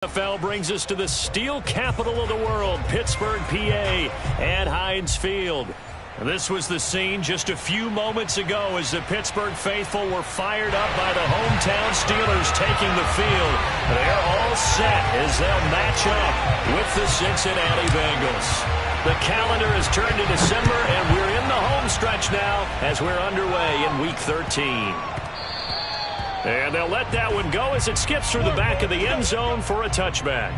NFL brings us to the steel capital of the world, Pittsburgh, PA, at Heinz Field. This was the scene just a few moments ago as the Pittsburgh faithful were fired up by the hometown Steelers taking the field. They're all set as they'll match up with the Cincinnati Bengals. The calendar has turned to December, and we're in the home stretch now as we're underway in Week 13. And they'll let that one go as it skips through the back of the end zone for a touchback.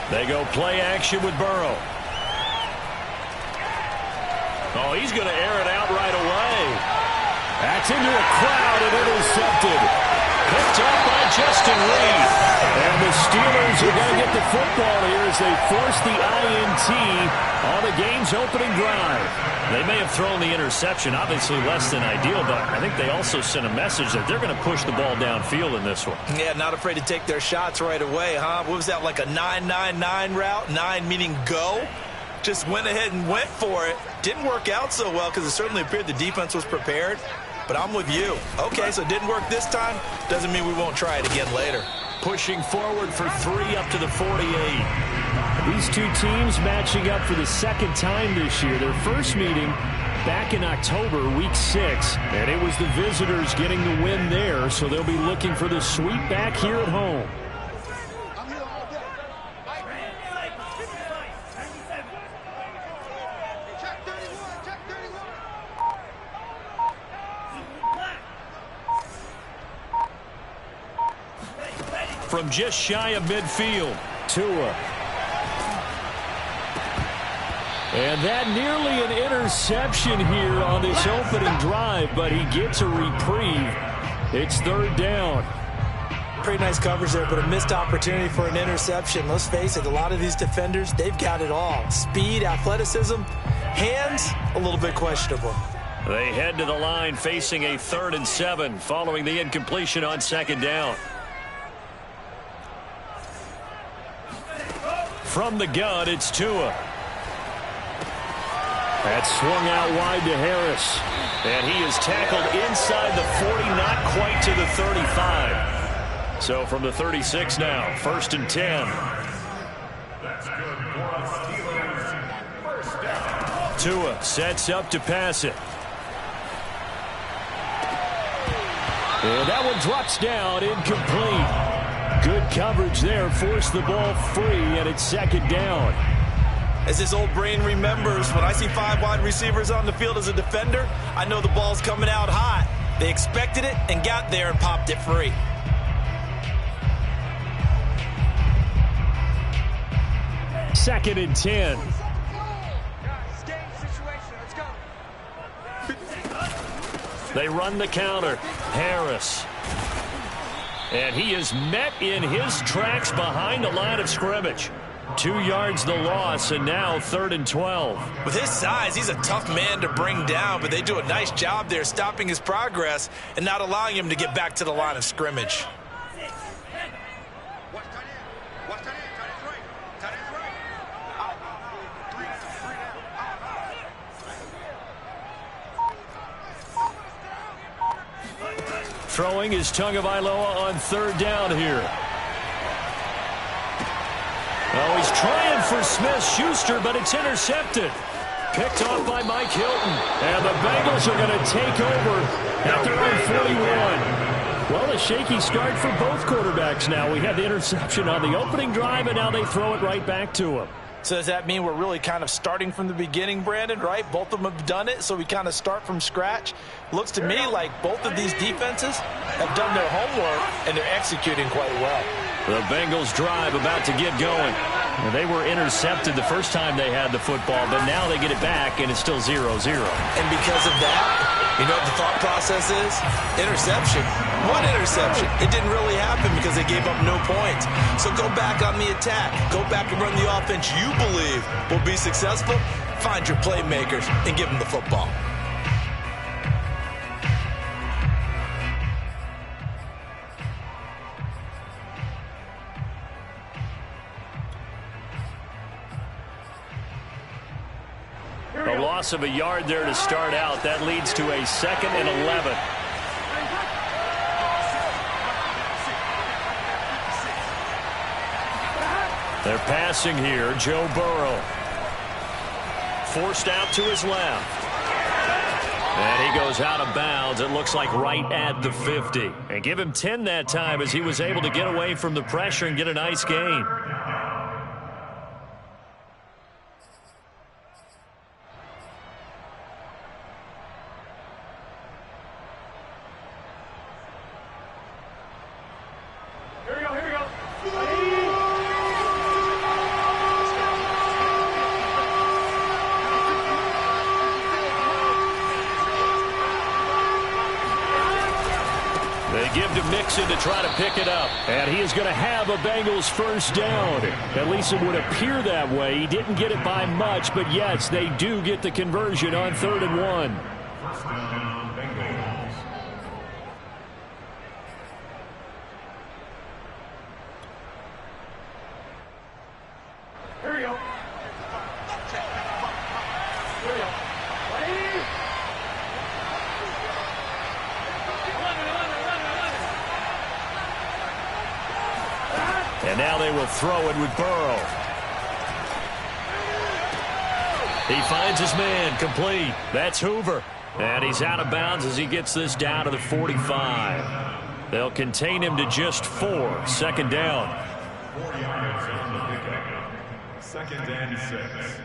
They go play action with Burrow. Oh, he's going to air it out right away. That's into a crowd and intercepted. Picked up by Justin Reed. And the Steelers are going to get the football here as they force the INT on the game's opening drive. They may have thrown the interception, obviously less than ideal, but I think they also sent a message that they're going to push the ball downfield in this one. Yeah, not afraid to take their shots right away, huh? What was that, like a 9-9-9 route? 9 meaning go? Just went ahead and went for it. Didn't work out so well because it certainly appeared the defense was prepared. But I'm with you. Okay, so it didn't work this time. Doesn't mean we won't try it again later. Pushing forward for 3 up to the 48. These two teams matching up for the second time this year. Their first meeting back in October, Week 6. And it was the visitors getting the win there, so they'll be looking for the sweep back here at home. From just shy of midfield, Tua. And that nearly an interception here on this opening drive, but he gets a reprieve. It's third down. Pretty nice coverage there, but a missed opportunity for an interception. Let's face it, a lot of these defenders, they've got it all. Speed, athleticism, hands, a little bit questionable. They head to the line facing a 3rd and 7 following the incompletion on second down. From the gun, it's Tua. That's swung out wide to Harris. And he is tackled inside the 40, not quite to the 35. So from the 36 now, 1st and 10. Tua sets up to pass it. And that one drops down, incomplete. Good coverage there, forced the ball free, and it's second down. As his old brain remembers, when I see 5 wide receivers on the field as a defender, I know the ball's coming out hot. They expected it and got there and popped it free. Second and 10. They run the counter. Harris. And he is met in his tracks behind the line of scrimmage. 2 yards the loss, and now 3rd and 12. With his size, he's a tough man to bring down, but they do a nice job there stopping his progress and not allowing him to get back to the line of scrimmage. Throwing is Tagovailoa on 3rd down here. Oh, he's trying for Smith-Schuster, but it's intercepted. Picked off by Mike Hilton. And the Bengals are going to take over at their own 41. Well, a shaky start for both quarterbacks now. We had the interception on the opening drive, and now they throw it right back to him. So does that mean we're really kind of starting from the beginning, Brandon, right? Both of them have done it, so we kind of start from scratch. Looks to me like both of these defenses have done their homework, and they're executing quite well. The Bengals drive about to get going. And they were intercepted the first time they had the football, but now they get it back, and it's still 0-0. And because of that, you know what the thought process is? Interception. One interception. It didn't really happen because they gave up no points. So go back on the attack. Go back and run the offense you believe will be successful. Find your playmakers and give them the football. A loss of a yard there to start out. That leads to a 2nd and 11. They're passing here. Joe Burrow. Forced out to his left. And he goes out of bounds. It looks like right at the 50. And give him 10 that time as he was able to get away from the pressure and get a nice gain. Give to Mixon to try to pick it up. And he is going to have a Bengals first down. At least it would appear that way. He didn't get it by much, but yes, they do get the conversion on 3rd and 1. First down, Bengals. Here we go. And now they will throw it with Burrow. He finds his man, complete. That's Hoover. And he's out of bounds as he gets this down to the 45. They'll contain him to just 4. 2nd down. 4 yards on the pickup. 2nd and 6.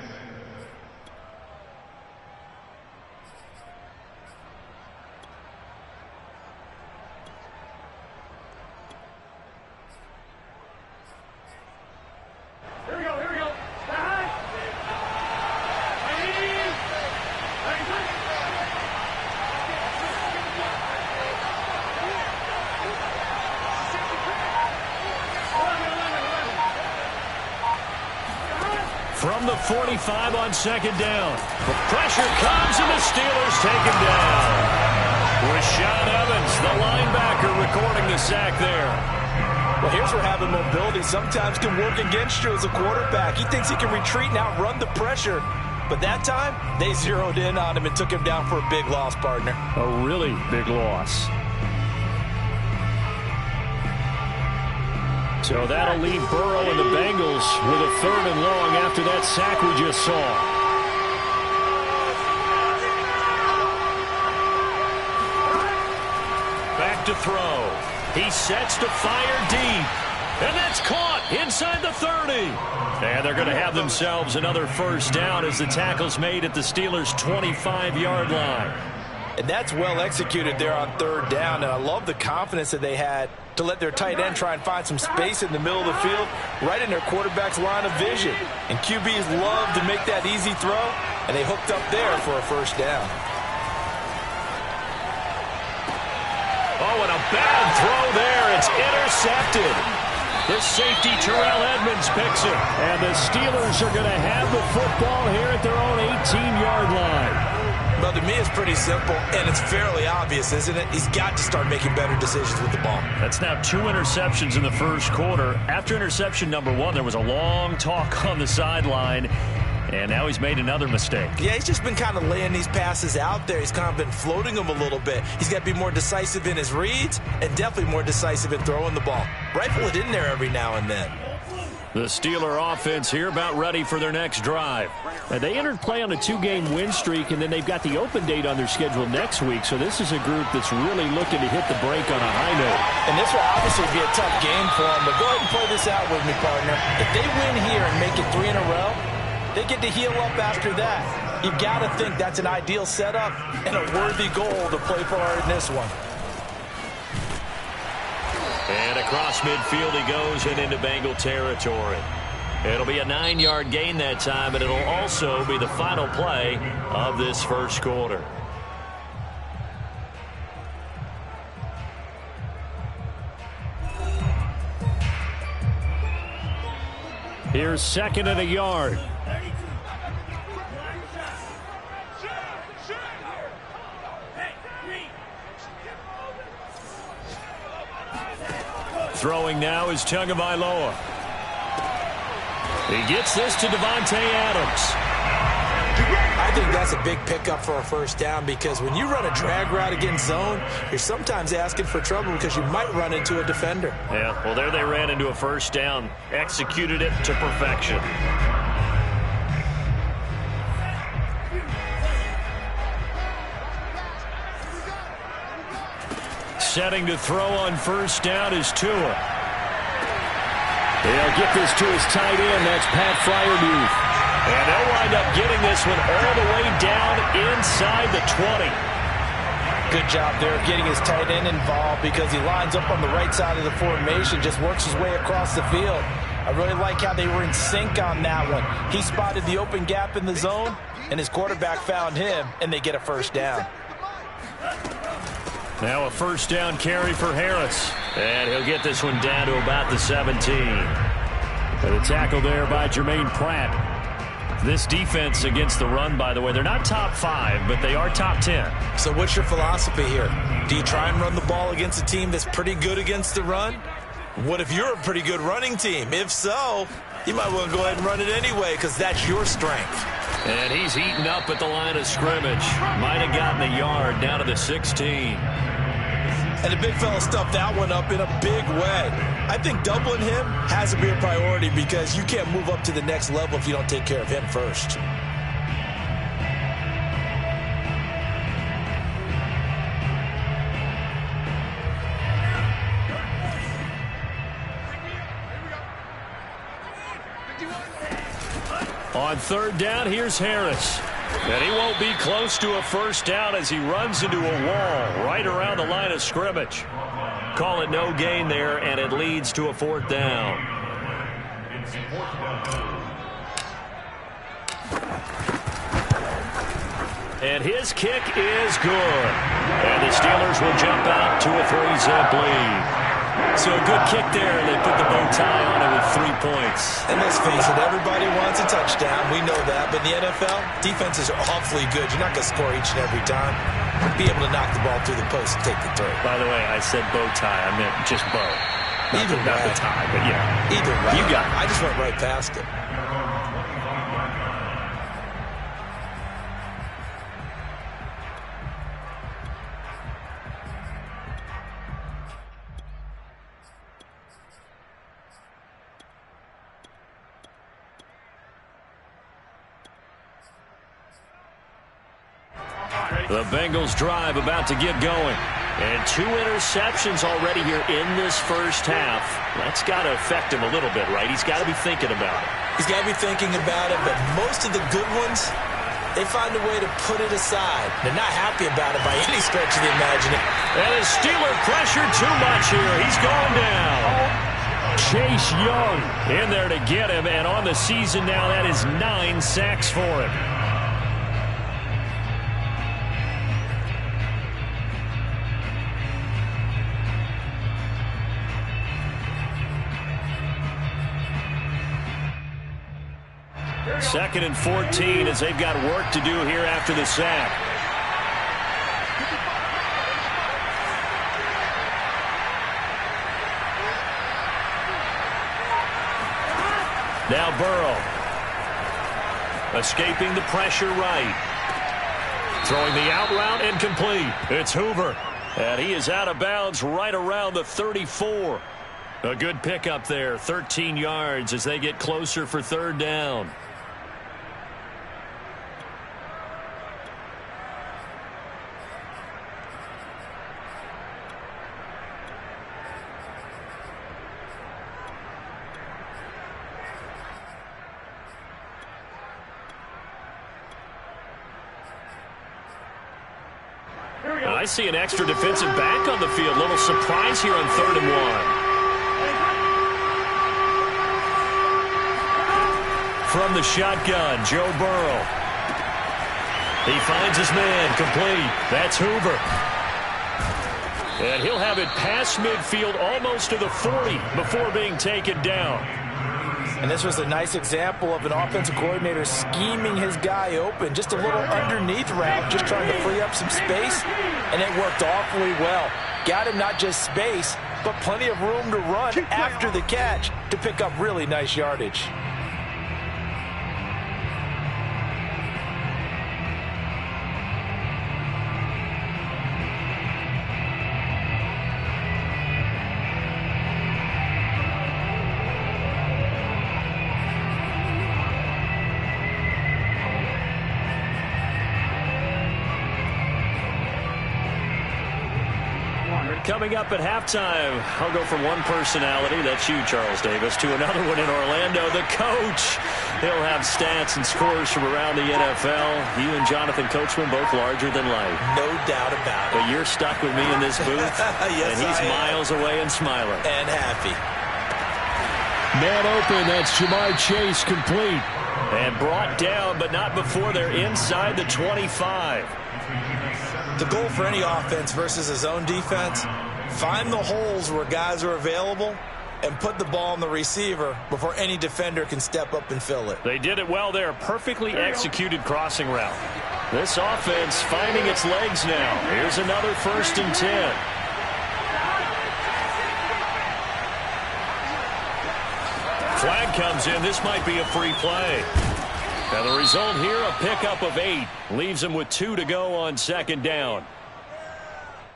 From the 45 on 2nd down. The pressure comes, and the Steelers take him down. Rashaan Evans, the linebacker, recording the sack there. Well, here's where having mobility sometimes can work against you as a quarterback. He thinks he can retreat and outrun the pressure. But that time, they zeroed in on him and took him down for a big loss, partner. A really big loss. So that'll leave Burrow and the Bengals with a 3rd and long after that sack we just saw. Back to throw. He sets to fire deep. And that's caught inside the 30. And they're going to have themselves another first down as the tackle's made at the Steelers' 25-yard line. And that's well executed there on 3rd down. And I love the confidence that they had to let their tight end try and find some space in the middle of the field, right in their quarterback's line of vision. And QBs love to make that easy throw, and they hooked up there for a first down. Oh, and a bad throw there. It's intercepted. The safety, Terrell Edmonds, picks it. And the Steelers are going to have the football here at their own 18-yard line. Well, to me, it's pretty simple, and it's fairly obvious, isn't it? He's got to start making better decisions with the ball. That's now 2 interceptions in the first quarter. After interception number 1, there was a long talk on the sideline, and now he's made another mistake. Yeah, he's just been kind of laying these passes out there. He's kind of been floating them a little bit. He's got to be more decisive in his reads and definitely more decisive in throwing the ball. Rifle it in there every now and then. The Steeler offense here about ready for their next drive. They entered play on a 2-game win streak, and then they've got the open date on their schedule next week. So this is a group that's really looking to hit the break on a high note. And this will obviously be a tough game for them, but go ahead and play this out with me, partner. If they win here and make it 3 in a row, they get to heal up after that. You've got to think that's an ideal setup and a worthy goal to play for in this one. And across midfield he goes and into Bengal territory. It'll be a 9-yard gain that time, and it'll also be the final play of this first quarter. Here's 2nd and a yard. Throwing now is Tagovailoa. He gets this to Devontae Adams. I think that's a big pickup for a first down because when you run a drag route against zone, you're sometimes asking for trouble because you might run into a defender. Yeah, well, there they ran into a first down. Executed it to perfection. Setting to throw on first down is Tua. They'll get this to his tight end. That's Pat Freiermuth. And they'll wind up getting this one all the way down inside the 20. Good job there of getting his tight end involved because he lines up on the right side of the formation, just works his way across the field. I really like how they were in sync on that one. He spotted the open gap in the zone, and his quarterback found him, and they get a first down. Now a first down carry for Harris. And he'll get this one down to about the 17. And a tackle there by Jermaine Pratt. This defense against the run, by the way, they're not top 5, but they are top 10. So what's your philosophy here? Do you try and run the ball against a team that's pretty good against the run? What if you're a pretty good running team? If so, you might want to go ahead and run it anyway because that's your strength. And he's eaten up at the line of scrimmage. Might have gotten a yard down to the 16. And the big fella stuffed that one up in a big way. I think doubling him has to be a priority because you can't move up to the next level if you don't take care of him first. On third down, here's Harris. And he won't be close to a first down as he runs into a wall right around the line of scrimmage. Call it no gain there, and it leads to a fourth down. And his kick is good. And the Steelers will jump out to a 3-zip lead. So a good kick there. They put the bow tie on it with 3 points. And let's face it, everybody wants a touchdown. We know that. But in the NFL, defenses are awfully good. You're not going to score each and every time. Be able to knock the ball through the post and take the throw. By the way, I said bow tie. I meant just bow. Not the tie, but yeah. Either way. You got it. I just went right past it. The Bengals drive about to get going. And 2 interceptions already here in this first half. That's got to affect him a little bit, right? He's got to be thinking about it. He's got to be thinking about it, but most of the good ones, they find a way to put it aside. They're not happy about it by any stretch of the imagination. And his Steeler pressure too much here. He's going down. Chase Young in there to get him, and on the season now, that is 9 sacks for him. Second and 14 as they've got work to do here after the sack. Now Burrow. Escaping the pressure right. Throwing the out route incomplete. It's Hoover. And he is out of bounds right around the 34. A good pickup there. 13 yards as they get closer for third down. I see an extra defensive back on the field. Little surprise here on 3rd and 1. from the shotgun, Joe Burrow. He finds his man, complete. That's Hoover. And he'll have it past midfield almost to the 40 before being taken down. And this was a nice example of an offensive coordinator scheming his guy open. Just a little underneath route, just trying to free up some space, and it worked awfully well. Got him not just space, but plenty of room to run after the catch to pick up really nice yardage. Coming up at halftime, I'll go from one personality, that's you, Charles Davis, to another one in Orlando, the coach. He'll have stats and scores from around the NFL. You and Jonathan Coachman both larger than life. No doubt about it. But you're stuck with me in this booth, yes, and he's miles away and smiling. And happy. Man open, that's Jamar Chase, complete. And brought down, but not before they're inside the 25. The goal for any offense versus his own defense, find the holes where guys are available and put the ball on the receiver before any defender can step up and fill it. They did it well there. Perfectly executed crossing route. This offense finding its legs now. Here's another 1st and 10. Flag comes in. This might be a free play. Now the result here, a pickup of 8. Leaves them with 2 to go on 2nd down.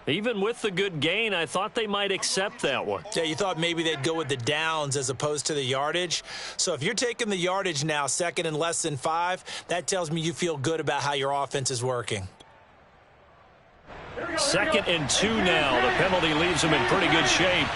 Even with the good gain, I thought they might accept that one. Yeah, you thought maybe they'd go with the downs as opposed to the yardage. So if you're taking the yardage now, 2nd and less than 5, that tells me you feel good about how your offense is working. 2nd and 2 now. The penalty leaves them in pretty good shape.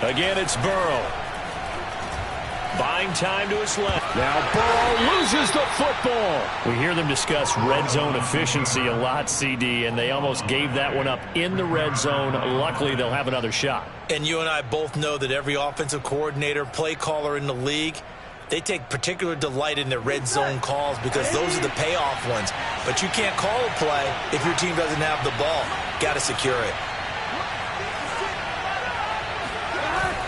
Again, it's Burrow. Buying time to his left. Now Burrow loses the football. We hear them discuss red zone efficiency a lot, CD, and they almost gave that one up in the red zone. Luckily, they'll have another shot. And you and I both know that every offensive coordinator, play caller in the league, they take particular delight in their red zone calls because those are the payoff ones. But you can't call a play if your team doesn't have the ball. Got to secure it.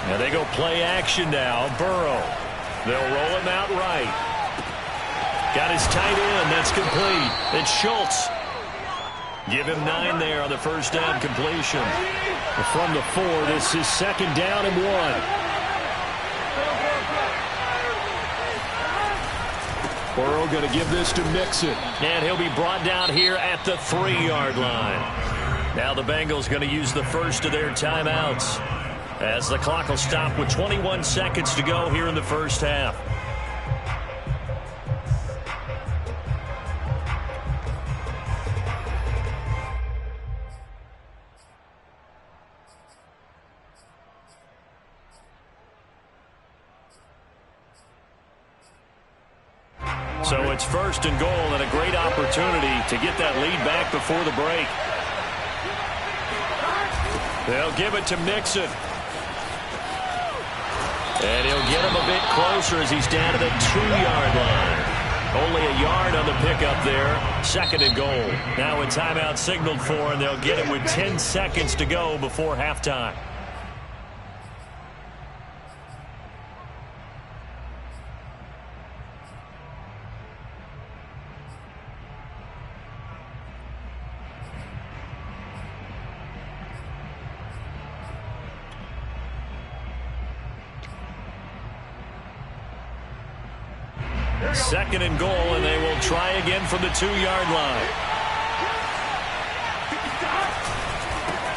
Now they go play action now. Burrow. They'll roll him out right. Got his tight end. That's complete. It's Schultz. Give him 9 there on the 1st down completion. From the 4, this is 2nd down and 1. Burrow going to give this to Mixon. And he'll be brought down here at the 3-yard line. Now the Bengals going to use the first of their timeouts, as the clock will stop with 21 seconds to go here in the 1st half. So it's 1st and goal, and a great opportunity to get that lead back before the break. They'll give it to Mixon. And he'll get him a bit closer as he's down to the 2-yard line. Only a yard on the pickup there. 2nd and goal. Now a timeout signaled for, and they'll get it with 10 seconds to go before halftime. Second and goal, and they will try again from the 2-yard line.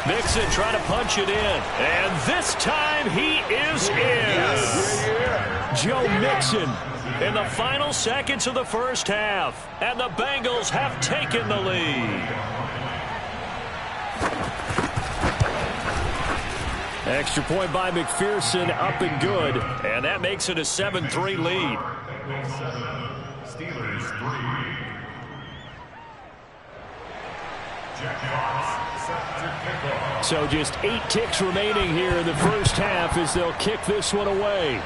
Mixon trying to punch it in, and this time he is in. Yes. Joe Mixon in the final seconds of the 1st half, and the Bengals have taken the lead. Extra point by McPherson, up and good, and that makes it a 7-3 lead. Steelers 3. Jack Fox set to kick off. So just 8 ticks remaining here in the first half as they'll kick this one away.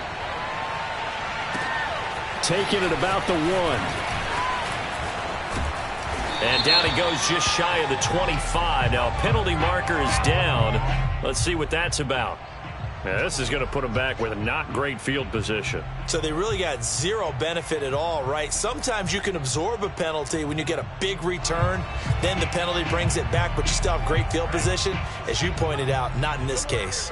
Taking it about the 1. And down he goes just shy of the 25. Now a penalty marker is down. Let's see what that's about. Now, this is going to put them back with a not great field position. So they really got zero benefit at all, right? Sometimes you can absorb a penalty when you get a big return. Then the penalty brings it back, but you still have great field position. As you pointed out, not in this case.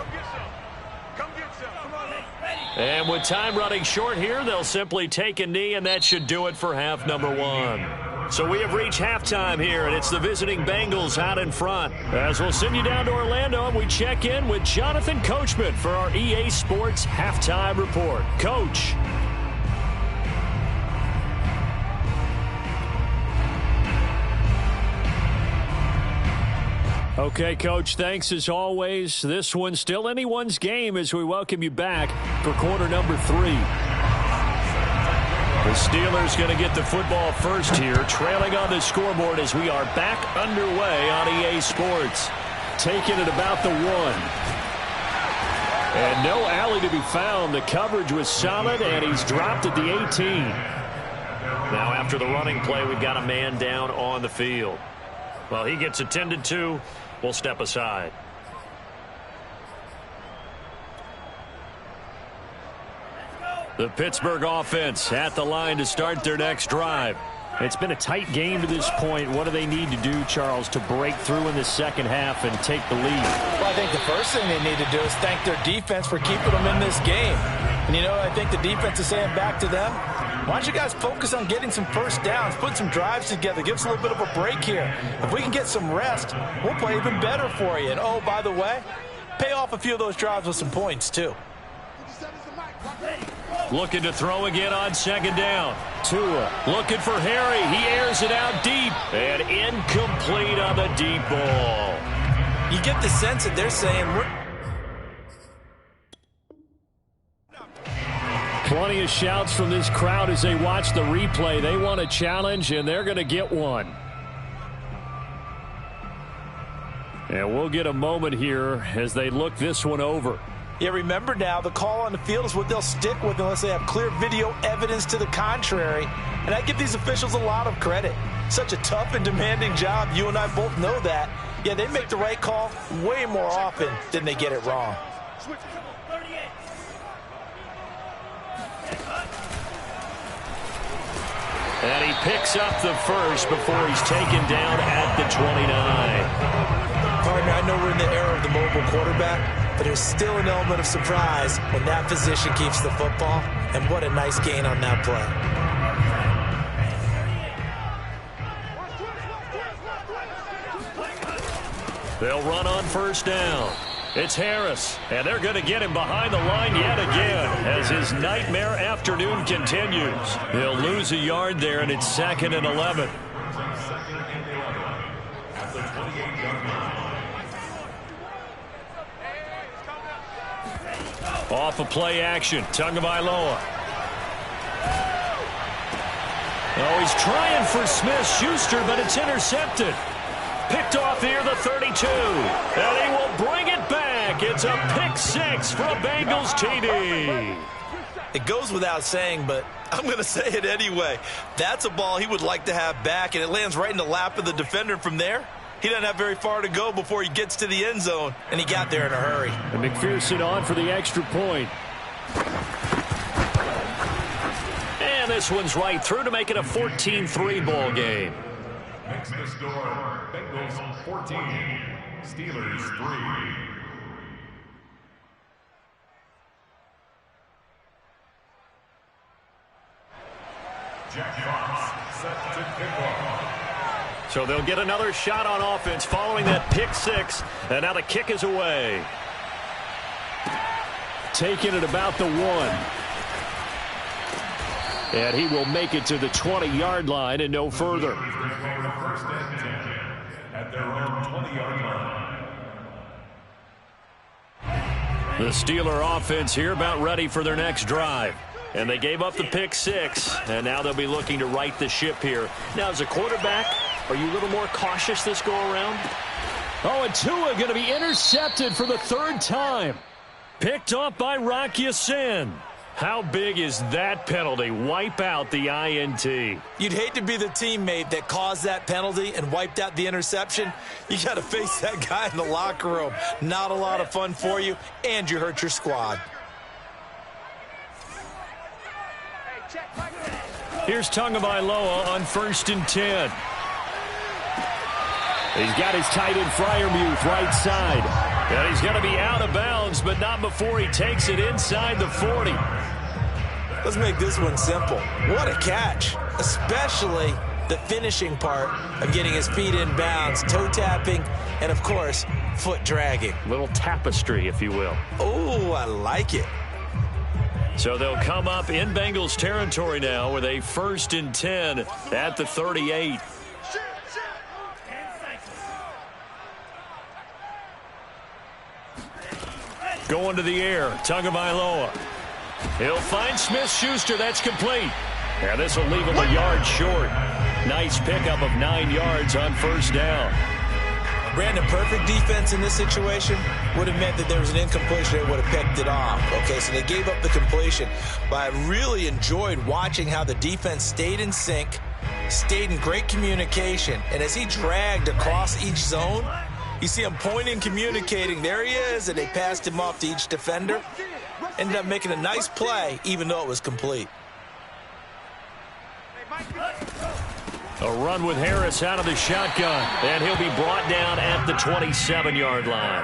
And with time running short here, they'll simply take a knee, and that should do it for half number 1. So we have reached halftime here, and it's the visiting Bengals out in front. As we'll send you down to Orlando, and we check in with Jonathan Coachman for our EA Sports Halftime Report. Coach. Okay, Coach, thanks as always. This one's still anyone's game as we welcome you back for quarter number 3. The Steelers going to get the football first here, trailing on the scoreboard as we are back underway on EA Sports. Taking it about the 1. And no alley to be found. The coverage was solid, and he's dropped at the 18. Now after the running play, we've got a man down on the field. Well, he gets attended to. We'll step aside. The Pittsburgh offense at the line to start their next drive. It's been a tight game to this point. What do they need to do, Charles, to break through in the second half and take the lead? Well, I think the first thing they need to do is thank their defense for keeping them in this game. And, you know, I think the defense is saying back to them, why don't you guys focus on getting some first downs, put some drives together, give us a little bit of a break here. If we can get some rest, we'll play even better for you. And, oh, by the way, pay off a few of those drives with some points, too. Looking to throw again on second down. Tua looking for Harry. He airs it out deep. And incomplete on the deep ball. You get the sense that they're saying Plenty of shouts from this crowd as they watch the replay. They want a challenge, and they're going to get one. And we'll get a moment here as they look this one over. Yeah, remember now, the call on the field is what they'll stick with unless they have clear video evidence to the contrary. And I give these officials a lot of credit. Such a tough and demanding job. You and I both know that. Yeah, they make the right call way more often than they get it wrong. And he picks up the first before he's taken down at the 29. Partner, I know we're in the era of the mobile quarterback, but there's still an element of surprise when that position keeps the football. And what a nice gain on that play. They'll run on first down. It's Harris, and they're going to get him behind the line yet again as his nightmare afternoon continues. They'll lose a yard there, and it's 2nd and 11. Off of play action, Tagovailoa. Oh, he's trying for Smith-Schuster, but it's intercepted. Picked off here, the 32. And he will bring it back. It's a pick six for a Bengals TD. It goes without saying, but I'm going to say it anyway. That's a ball he would like to have back, and it lands right in the lap of the defender from there. He doesn't have very far to go before he gets to the end zone, and he got there in a hurry. And McPherson on for the extra point. And this one's right through to make it a 14-3 ball game. Next to score, Bengals 14, Steelers 3. Jack Fox set to kick off. So they'll get another shot on offense following that pick six. And now the kick is away. Taking it about the 1. And he will make it to the 20-yard line and no further. First and 10 at their own 20-yard line. The Steeler offense here about ready for their next drive. And they gave up the pick 6, and now they'll be looking to right the ship here. Now, as a quarterback, are you a little more cautious this go-around? Oh, and Tua going to be intercepted for the 3rd time. Picked off by Rock Ya-Sin. How big is that penalty? Wipe out the INT. You'd hate to be the teammate that caused that penalty and wiped out the interception. You got to face that guy in the locker room. Not a lot of fun for you, and you hurt your squad. Here's Tagovailoa on 1st and 10. He's got his tight end Freiermuth right side. And he's going to be out of bounds, but not before he takes it inside the 40. Let's make this one simple. What a catch, especially the finishing part of getting his feet in bounds, toe tapping, and, of course, foot dragging. Little tapestry, if you will. Oh, I like it. So they'll come up in Bengals territory now with a 1st and 10 at the 38. Going to the air, Tagovailoa. He'll find Smith-Schuster. That's complete. And this will leave him a yard short. Nice pickup of 9 yards on 1st down. Brandon, perfect defense in this situation would have meant that there was an incompletion that would have picked it off. Okay, so they gave up the completion. But I really enjoyed watching how the defense stayed in sync, stayed in great communication. And as he dragged across each zone, you see him pointing, communicating. There he is, and they passed him off to each defender. Ended up making a nice play, even though it was complete. A run with Harris out of the shotgun, and he'll be brought down at the 27-yard line.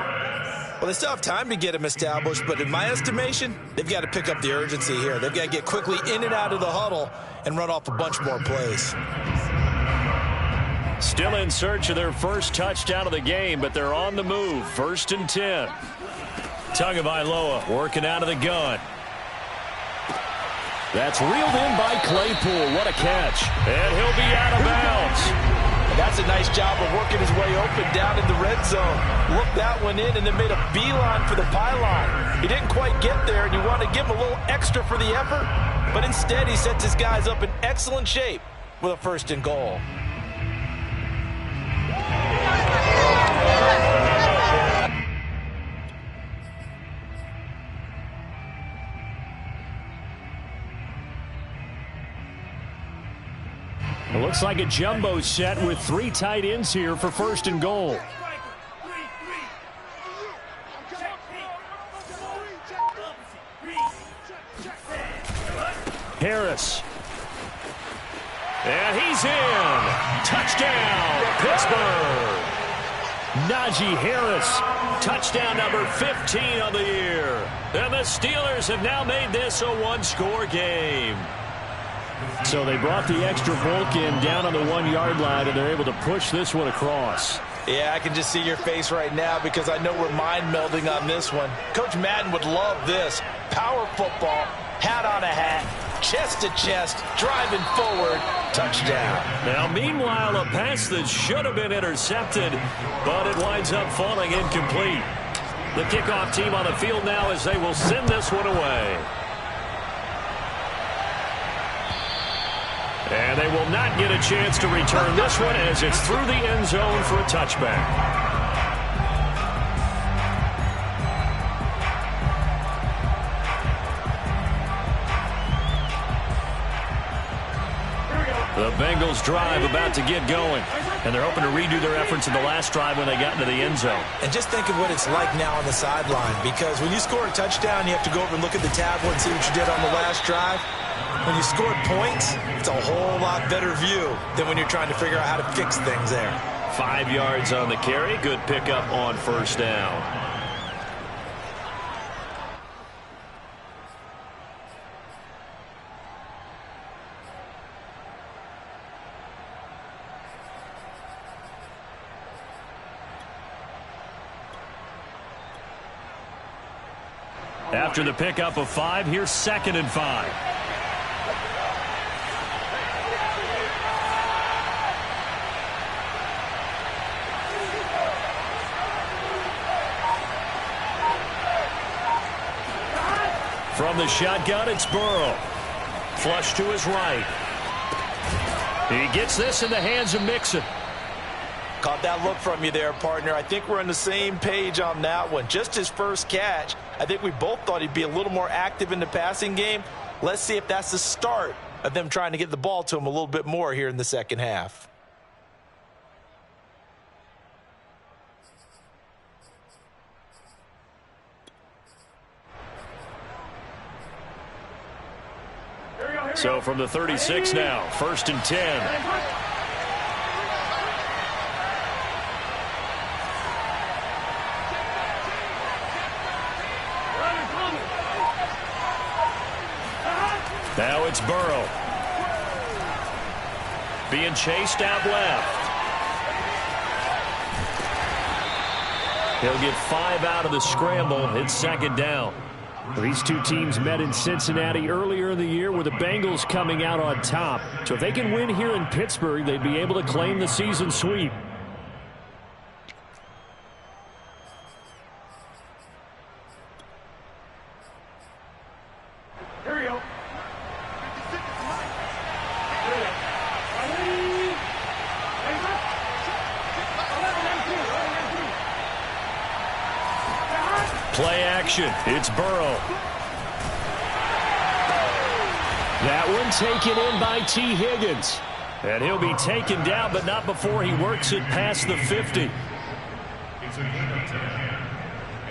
Well, they still have time to get him established, but in my estimation, they've got to pick up the urgency here. They've got to get quickly in and out of the huddle and run off a bunch more plays. Still in search of their first touchdown of the game, but they're on the move. 1st and 10. Tagovailoa working out of the gun. That's reeled in by Claypool. What a catch. And he'll be out of bounds. That's a nice job of working his way open down in the red zone. Looked that one in and then made a beeline for the pylon. He didn't quite get there, and you want to give him a little extra for the effort. But instead, he sets his guys up in excellent shape with a 1st and goal. It looks like a jumbo set with 3 tight ends here for 1st and goal. Harris. And he's in. Touchdown, Pittsburgh. Najee Harris. Touchdown number 15 of the year. And the Steelers have now made this a 1-score game. So they brought the extra bulk in down on the 1-yard line, and they're able to push this one across. Yeah, I can just see your face right now because I know we're mind melding on this one. Coach Madden would love this. Power football, hat on a hat, chest to chest, driving forward, touchdown. Now, meanwhile, a pass that should have been intercepted, but it winds up falling incomplete. The kickoff team on the field now as they will send this one away. And they will not get a chance to return this one as it's through the end zone for a touchback. The Bengals drive about to get going. And they're hoping to redo their efforts in the last drive when they got into the end zone. And just think of what it's like now on the sideline, because when you score a touchdown, you have to go over and look at the tablet and see what you did on the last drive. When you scored points, it's a whole lot better view than when you're trying to figure out how to fix things there. 5 yards on the carry. Good pickup on 1st down. After the pickup of 5, here's 2nd and 5. From the shotgun, it's Burrow. Flush to his right. He gets this in the hands of Mixon. Caught that look from you there, partner. I think we're on the same page on that one. Just his first catch. I think we both thought he'd be a little more active in the passing game. Let's see if that's the start of them trying to get the ball to him a little bit more here in the second half. So from the 36 now, 1st and 10. Now it's Burrow. Being chased out left. He'll get 5 out of the scramble. It's 2nd down. These two teams met in Cincinnati earlier in the year with the Bengals coming out on top. So if they can win here in Pittsburgh, they'd be able to claim the season sweep. Here we go. Play action. It's Burrow. That one taken in by T. Higgins. And he'll be taken down, but not before he works it past the 50. It's a gain of 10.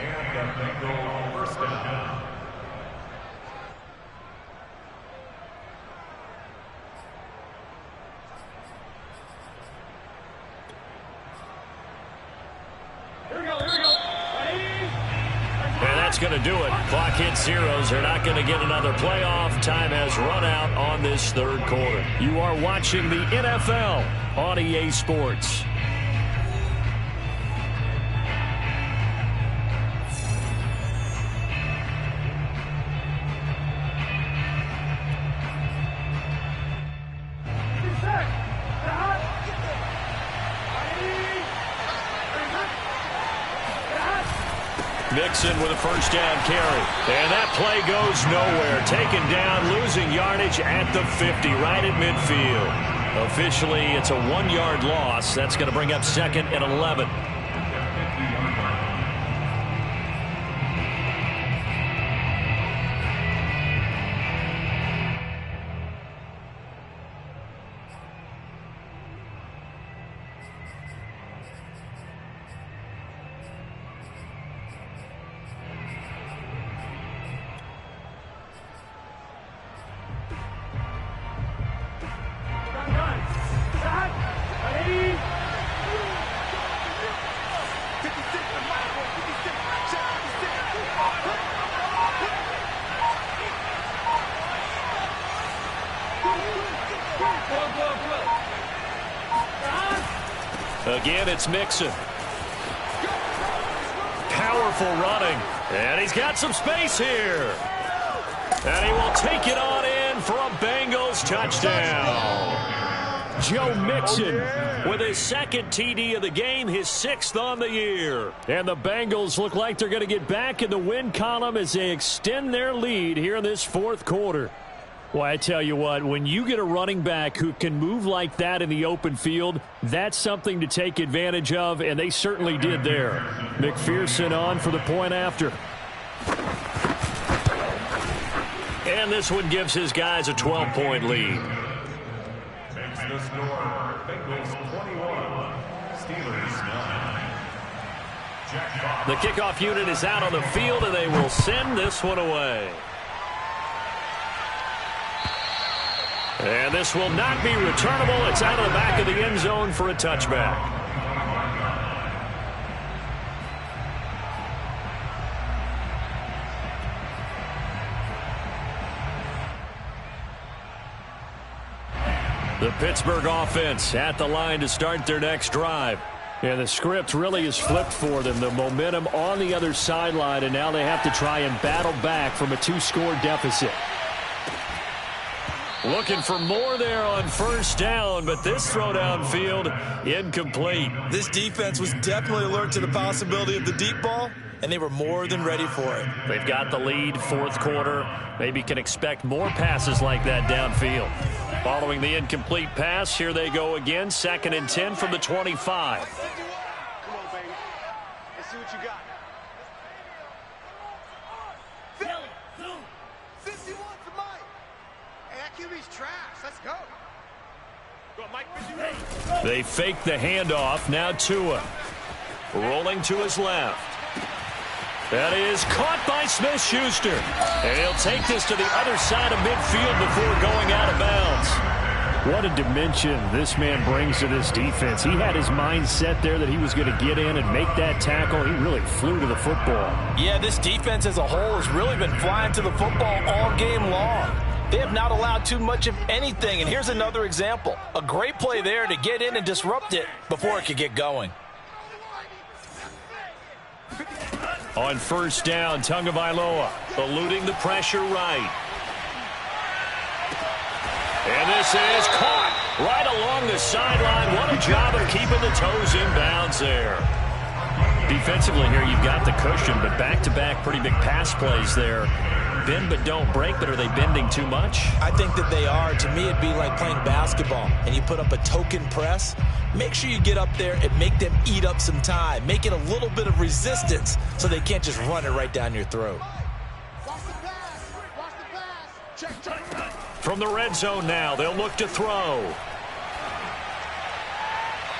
And the Bengals first down. And that's going to do it. Clock hits zeros. They're not going to get another playoff. Time has run out on this 3rd quarter. You are watching the NFL on EA Sports. Mixon with a 1st down carry. And that play goes nowhere. Taken down, losing yardage at the 50, right at midfield. Officially, it's a 1-yard loss. That's going to bring up 2nd and 11. Again, it's Mixon. Powerful running. And he's got some space here. And he will take it on in for a Bengals touchdown. Joe Mixon with his 2nd TD of the game, his 6th on the year. And the Bengals look like they're going to get back in the win column as they extend their lead here in this 4th quarter. Well, I tell you what, when you get a running back who can move like that in the open field, that's something to take advantage of, and they certainly did there. McPherson on for the point after. And this one gives his guys a 12-point lead. Makes the score Bengals 21, Steelers 9. Jack The kickoff unit is out on the field, and they will send this one away. And this will not be returnable. It's out of the back of the end zone for a touchback. The Pittsburgh offense at the line to start their next drive. And the script really is flipped for them. The momentum on the other sideline, and now they have to try and battle back from a 2-score deficit. Looking for more there on 1st down, but this throw downfield incomplete. This defense was definitely alert to the possibility of the deep ball, and they were more than ready for it. They've got the lead, fourth quarter. Maybe can expect more passes like that downfield. Following the incomplete pass, here they go again. 2nd and 10 from the 25. Come on, baby. Let's see what you got. 51 to Mike. Hey, that QB's trash. Let's go. Go, Mike, 51. They fake the handoff. Now Tua. Rolling to his left. That is caught by Smith-Schuster. And he'll take this to the other side of midfield before going out of bounds. What a dimension this man brings to this defense. He had his mind set there that he was going to get in and make that tackle. He really flew to the football. Yeah, this defense as a whole has really been flying to the football all game long. They have not allowed too much of anything. And here's another example. A great play there to get in and disrupt it before it could get going. On first down, Tagovailoa eluding the pressure right. And this is caught right along the sideline. What a job of keeping the toes in bounds there. Defensively here, you've got the cushion, but back-to-back pretty big pass plays there. Bend but don't break, but are they bending too much? I think that they are. To me, it'd be like playing basketball, and you put up a token press. Make sure you get up there and make them eat up some time. Make it a little bit of resistance so they can't just run it right down your throat. Watch the pass. Watch the pass. Check. From the red zone now, they'll look to throw.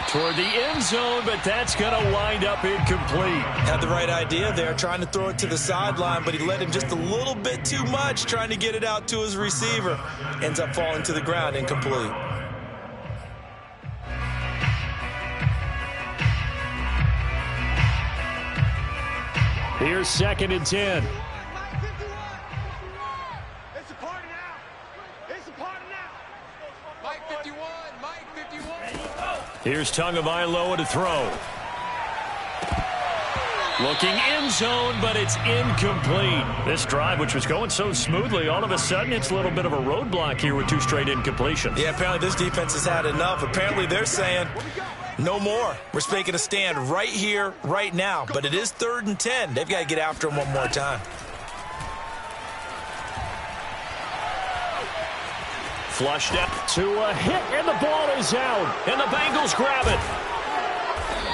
Toward the end zone, but that's going to wind up incomplete. Had the right idea there, trying to throw it to the sideline, but he let him just a little bit too much, trying to get it out to his receiver. Ends up falling to the ground, incomplete. Here's 2nd and 10. Mike 51. It's a party now. It's a party now. Mike 51. Mike 51. Here's Tagovailoa to throw. Looking end zone, but it's incomplete. This drive, which was going so smoothly, all of a sudden it's a little bit of a roadblock here with 2 straight incompletions. Yeah, apparently this defense has had enough. Apparently they're saying no more. We're making a stand right here, right now. But it is 3rd and 10. They've got to get after him one more time. Flushed up to a hit, and the ball is out. And the Bengals grab it.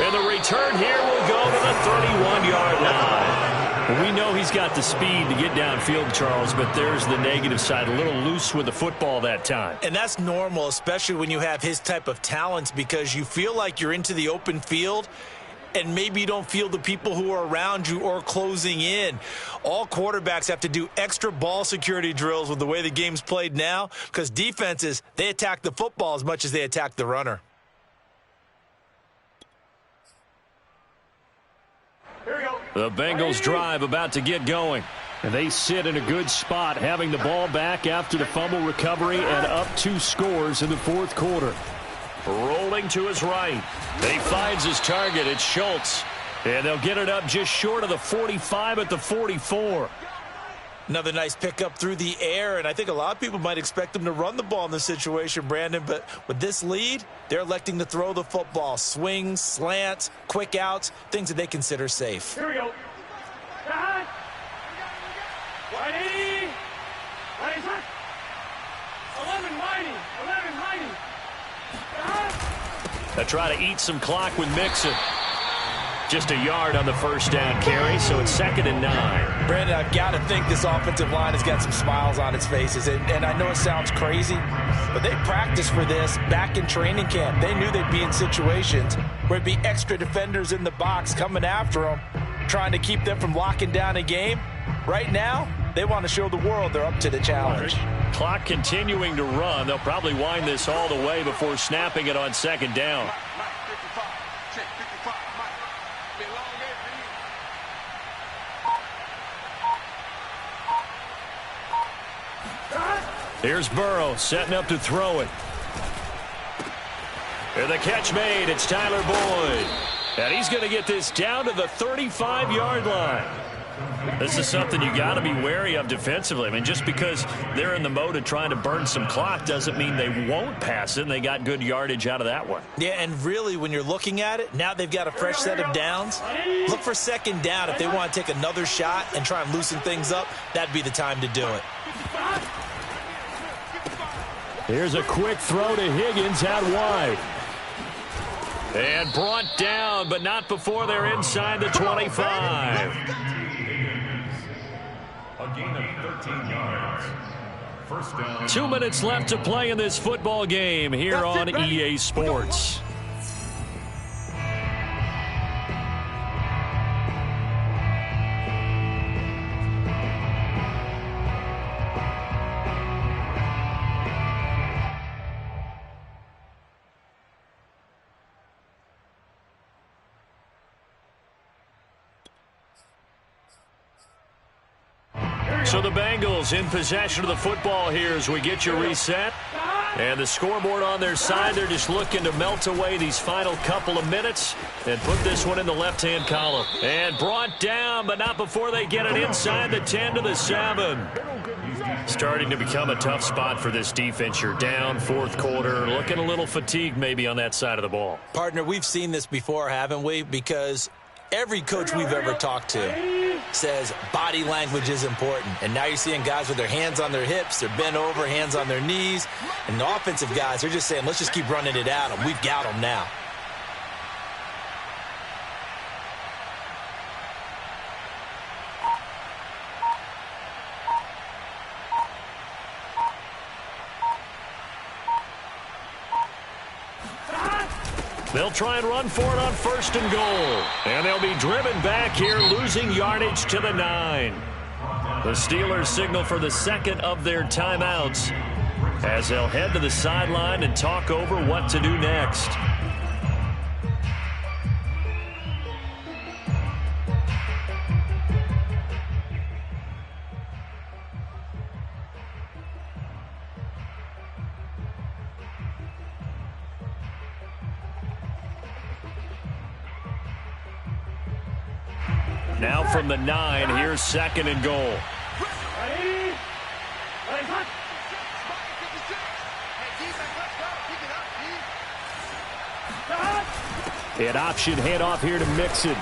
And the return here will go to the 31-yard line. We know he's got the speed to get downfield, Charles, but there's the negative side. A little loose with the football that time. And that's normal, especially when you have his type of talents, because you feel like you're into the open field and maybe you don't feel the people who are around you or closing in. All quarterbacks have to do extra ball security drills with the way the game's played now, because defenses, they attack the football as much as they attack the runner. The Bengals drive about to get going. And they sit in a good spot, having the ball back after the fumble recovery and up 2 scores in the 4th quarter. Rolling to his right. He finds his target. It's Schultz. And they'll get it up just short of the 45 at the 44. Another nice pickup through the air, and I think a lot of people might expect them to run the ball in this situation, Brandon, but with this lead, they're electing to throw the football. Swings, slants, quick outs, things that they consider safe. Here we go. Behind. 180. 11 mighty. 11 mighty. Behind. They try to eat some clock with Mixon. Just a yard on the first down carry, so it's 2nd and 9. Brandon, I've got to think this offensive line has got some smiles on its faces. And I know it sounds crazy, but they practiced for this back in training camp. They knew they'd be in situations where it'd be extra defenders in the box coming after them, trying to keep them from locking down a game. Right now, they want to show the world they're up to the challenge. Clock continuing to run. They'll probably wind this all the way before snapping it on 2nd down. Here's Burrow setting up to throw it. And the catch made. It's Tyler Boyd. And he's going to get this down to the 35-yard line. This is something you got to be wary of defensively. I mean, just because they're in the mode of trying to burn some clock doesn't mean they won't pass it, and they got good yardage out of that one. Yeah, and really, when you're looking at it, now they've got a fresh set of downs. Look for second down. If they want to take another shot and try and loosen things up, that'd be the time to do it. Here's a quick throw to Higgins out wide. And brought down, but not before they're inside the 25. A gain of 13 yards. First down. 2 minutes left to play in this football game here on EA Sports. So the Bengals in possession of the football here as we get you reset. And the scoreboard on their side, they're just looking to melt away these final couple of minutes and put this one in the left-hand column. And brought down, but not before they get it inside the 10 to the 7. Starting to become a tough spot for this defense. You're down fourth quarter, looking a little fatigued maybe on that side of the ball. Partner, we've seen this before, haven't we? Because every coach we've ever talked to says body language is important. And now you're seeing guys with their hands on their hips, they're bent over, hands on their knees. And the offensive guys, they're just saying, let's just keep running it at them. We've got them now. They'll try and run for it on first and goal. And they'll be driven back here, losing yardage to the 9. The Steelers signal for the second of their timeouts as they'll head to the sideline and talk over what to do next. Now from the 9, here's second and goal. An option handoff here to Mixon.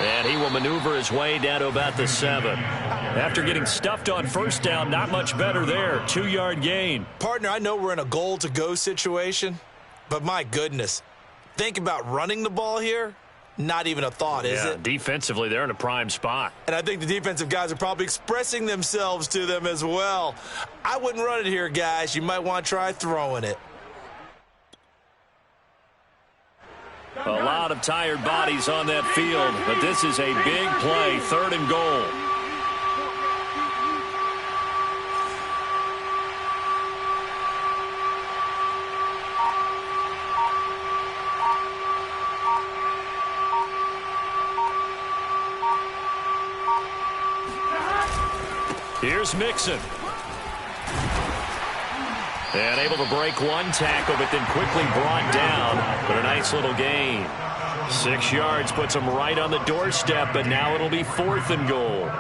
And he will maneuver his way down to about the 7. After getting stuffed on first down, not much better there. 2-yard gain. Partner, I know we're in a goal-to-go situation, but my goodness, think about running the ball here. Not even a thought, is it? Defensively, they're in a prime spot. And I think the defensive guys are probably expressing themselves to them as well. I wouldn't run it here, guys. You might want to try throwing it. A lot of tired bodies on that field, but this is a big play, third and goal. Here's Mixon. And able to break one tackle, but then quickly brought down. But a nice little gain. 6 yards puts him right on the doorstep, but now it'll be fourth and goal.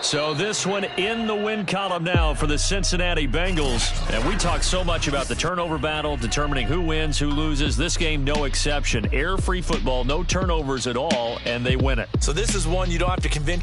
So this one in the win column now for the Cincinnati Bengals. And we talk so much about the turnover battle, determining who wins, who loses. This game, no exception. Error-free football, no turnovers at all, and they win it. So this is one you don't have to convince